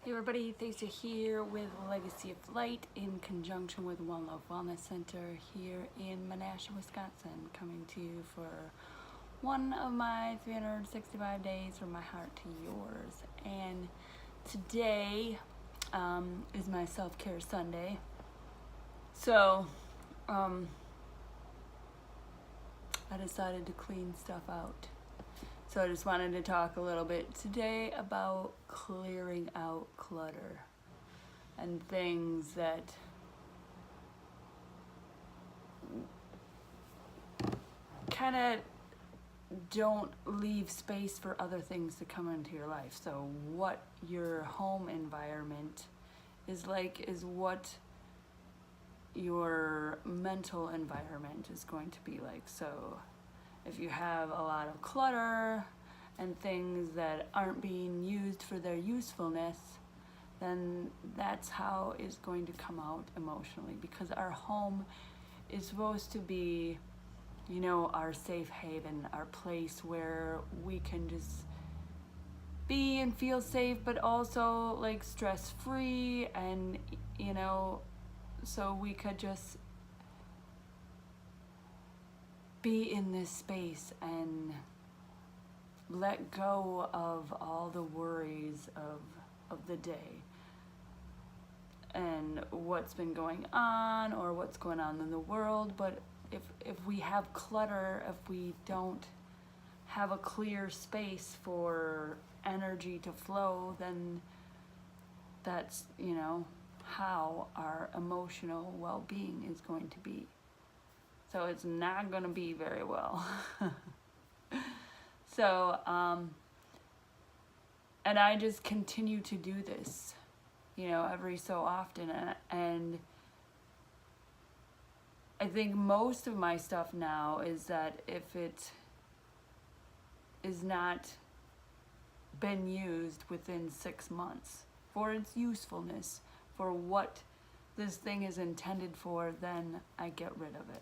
Hey everybody, Thacia here with Legacy of Light in conjunction with One Love Wellness Center here in Menasha, Wisconsin, coming to you for one of my 365 days from my heart to yours. And today is my self-care Sunday. So I decided to clean stuff out. So I just wanted to talk a little bit today about clearing out clutter and things that kind of don't leave space for other things to come into your life. So what your home environment is like is what your mental environment is going to be like. So if you have a lot of clutter and things that aren't being used for their usefulness, then that's how it's going to come out emotionally, because our home is supposed to be, you know, our safe haven, our place where we can just be and feel safe, but also like stress-free, and you know, so we could just be in this space and let go of all the worries of the day and what's been going on or what's going on in the world. But if we have clutter, if we don't have a clear space for energy to flow, then that's, you know, how our emotional well-being is going to be. So it's not going to be very well. So, and I just continue to do this, you know, every so often. And I think most of my stuff now is that if it is not been used within 6 months for its usefulness, for what this thing is intended for, then I get rid of it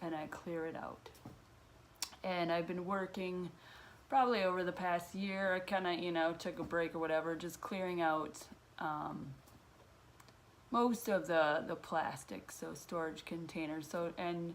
and I clear it out. And I've been working probably over the past year. I kind of, you know, took a break or whatever, just clearing out most of the plastics, so storage containers, so, and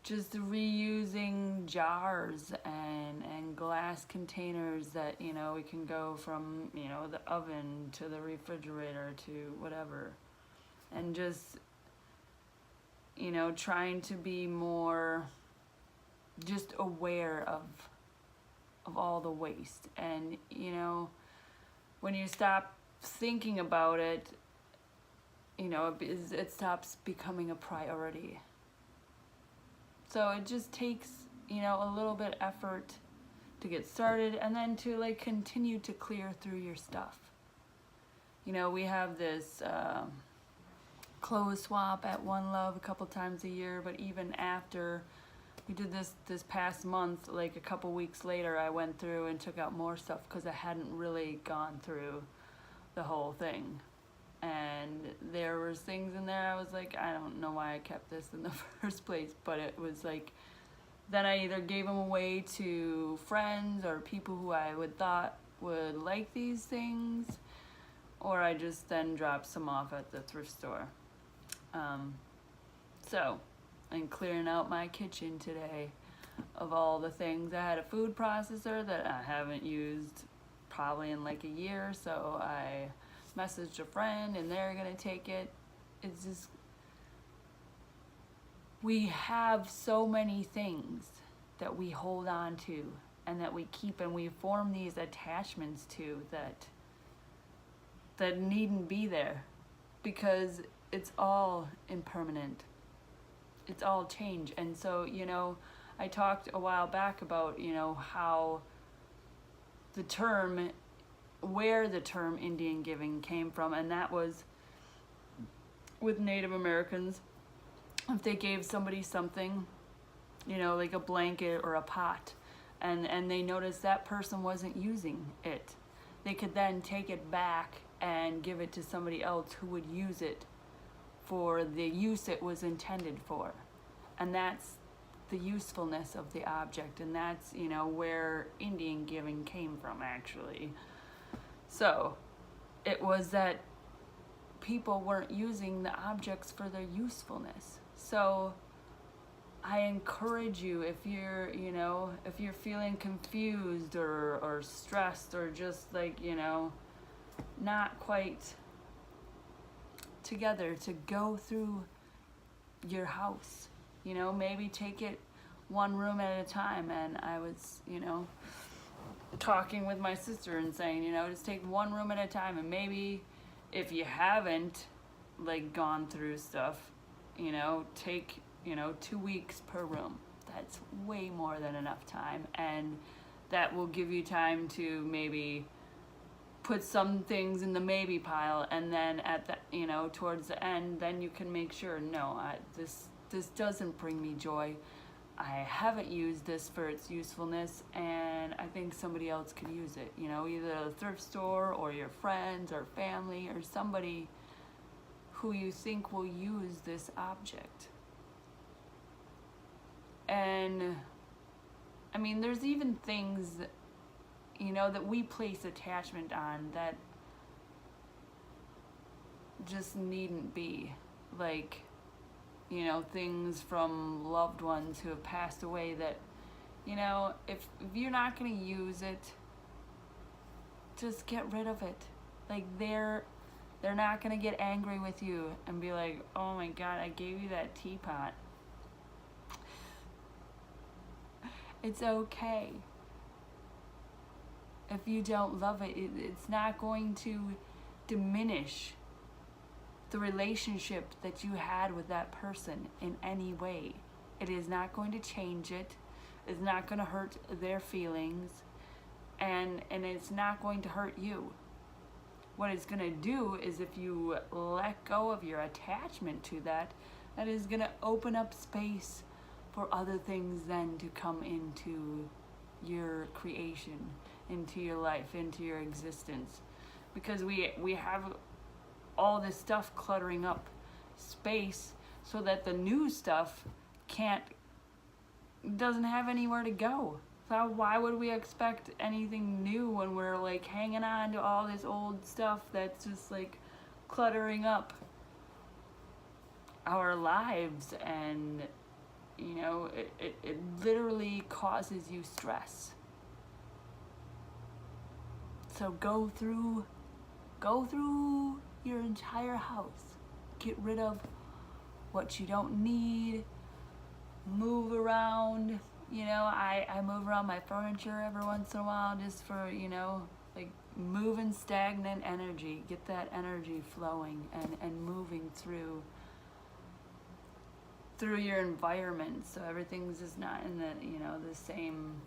just reusing jars and glass containers that, you know, we can go from, you know, the oven to the refrigerator to whatever, and just, you know, trying to be more just aware of all the waste. And, you know, when you stop thinking about it, you know, it stops becoming a priority. So it just takes, you know, a little bit effort to get started, and then to like continue to clear through your stuff. You know, we have this clothes swap at One Love a couple times a year, but even after we did this past month, like a couple weeks later, I went through and took out more stuff because I hadn't really gone through the whole thing. And there was things in there I was like, I don't know why I kept this in the first place, but it was like, then I either gave them away to friends or people who I thought would like these things, or I just then dropped some off at the thrift store. So I'm clearing out my kitchen today of all the things. I had a food processor that I haven't used probably in like a year, so I messaged a friend and they're gonna take it. It's just, we have so many things that we hold on to and that we keep, and we form these attachments to that needn't be there, because it's all impermanent. It's all change. And so, you know, I talked a while back about, you know, how the term, where the term Indian giving came from, and that was with Native Americans. If they gave somebody something, you know, like a blanket or a pot, and they noticed that person wasn't using it, they could then take it back and give it to somebody else who would use it for the use it was intended for. And that's the usefulness of the object, and that's, you know, where Indian giving came from, actually. So it was that people weren't using the objects for their usefulness. So I encourage you, if you're, you know, if you're feeling confused or stressed or just like, you know, not quite together, to go through your house, you know, maybe take it one room at a time. And I was, you know, talking with my sister and saying, you know, just take one room at a time. And maybe if you haven't like gone through stuff, you know, take, you know, 2 weeks per room. That's way more than enough time, and that will give you time to maybe put some things in the maybe pile, and then at the, you know, towards the end, then you can make sure, no, this doesn't bring me joy. I haven't used this for its usefulness, and I think somebody else could use it. You know, either a thrift store or your friends or family or somebody who you think will use this object. And I mean, there's even things, you know, that we place attachment on that just needn't be. Like, you know, things from loved ones who have passed away that, you know, if you're not going to use it, just get rid of it. Like, they're not going to get angry with you and be like, oh my God, I gave you that teapot. It's okay. If you don't love it, it's not going to diminish the relationship that you had with that person in any way. It is not going to change it. It's not going to hurt their feelings, and it's not going to hurt you. What it's going to do is, if you let go of your attachment to that, that is going to open up space for other things then to come into your creation, into your life, into your existence. Because we have all this stuff cluttering up space so that the new stuff doesn't have anywhere to go. So why would we expect anything new when we're like hanging on to all this old stuff that's just like cluttering up our lives? And you know, it literally causes you stress. So go through your entire house. Get rid of what you don't need. Move around. You know, I move around my furniture every once in a while just for, you know, like moving stagnant energy. Get that energy flowing and moving through your environment, so everything's just not in the, you know, the same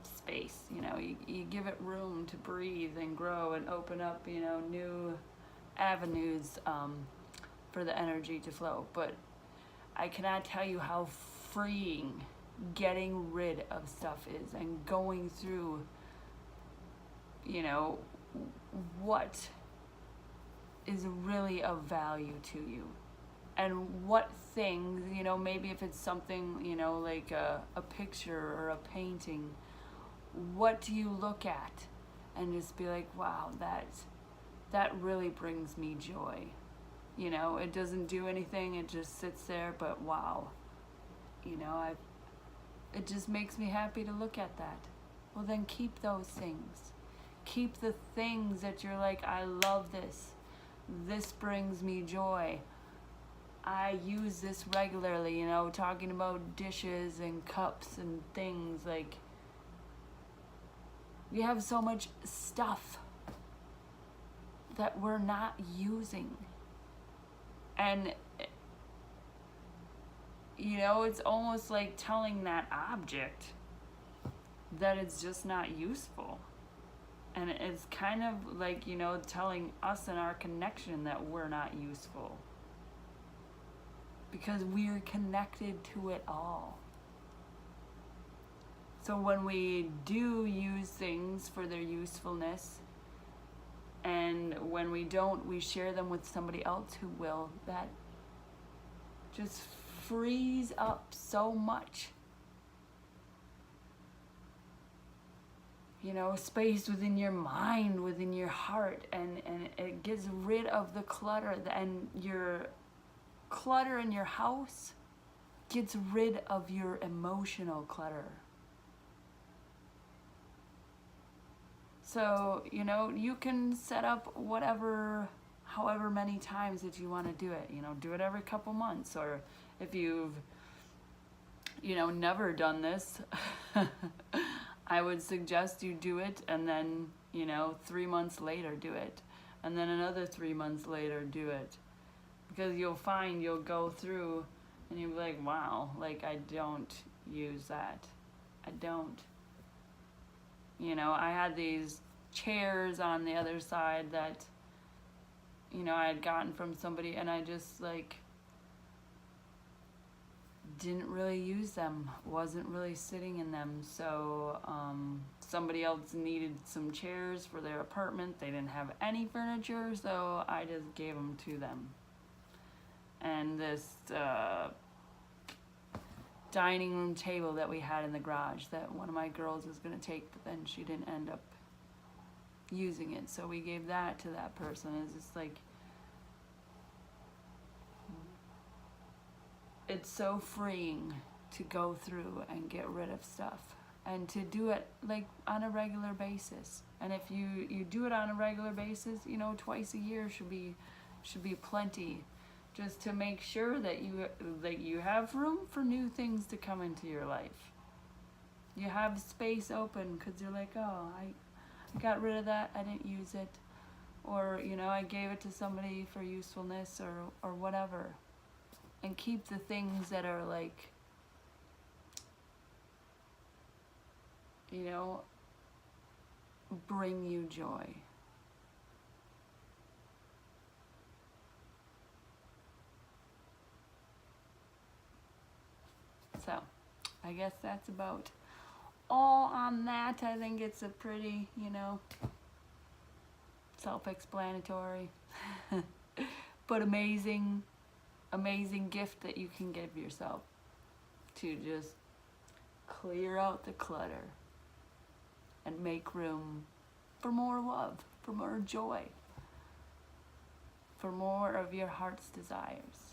space. You know, you give it room to breathe and grow and open up, you know, new avenues for the energy to flow. But I cannot tell you how freeing getting rid of stuff is, and going through, you know, what is really of value to you. And what things, you know, maybe if it's something, you know, like a picture or a painting, what do you look at and just be like, wow, that really brings me joy. You know, it doesn't do anything, it just sits there, but wow, you know, it just makes me happy to look at that. Well, then keep those things. Keep the things that you're like, I love this. This brings me joy. I use this regularly, you know, talking about dishes and cups and things. Like, we have so much stuff that we're not using. And, you know, it's almost like telling that object that it's just not useful. And it's kind of like, you know, telling us in our connection that we're not useful. Because we're connected to it all. So when we do use things for their usefulness, and when we don't, we share them with somebody else who will, that just frees up so much. you know, space within your mind, within your heart, and it gets rid of the clutter. And your clutter in your house gets rid of your emotional clutter. So, you know, you can set up whatever, however many times that you want to do it. You know, do it every couple months. Or if you've, you know, never done this, I would suggest you do it, and then, you know, 3 months later do it. And then another 3 months later do it. Because you'll find you'll go through and you'll be like, wow, like I don't use that. I don't. You know, I had these chairs on the other side that, you know, I had gotten from somebody, and I just like didn't really use them, wasn't really sitting in them. So somebody else needed some chairs for their apartment. They didn't have any furniture, so I just gave them to them. And this dining room table that we had in the garage that one of my girls was going to take, but then she didn't end up using it, so we gave that to that person. It's just like, it's so freeing to go through and get rid of stuff, and to do it like on a regular basis. And if you do it on a regular basis, you know, twice a year should be plenty, just to make sure that you have room for new things to come into your life. You have space open because you're like, oh, I got rid of that, I didn't use it, or, you know, I gave it to somebody for usefulness, or whatever. And keep the things that are like, you know, bring you joy. So, I guess that's about all on that. I think it's a pretty, you know, self-explanatory, but amazing gift that you can give yourself, to just clear out the clutter and make room for more love, for more joy, for more of your heart's desires.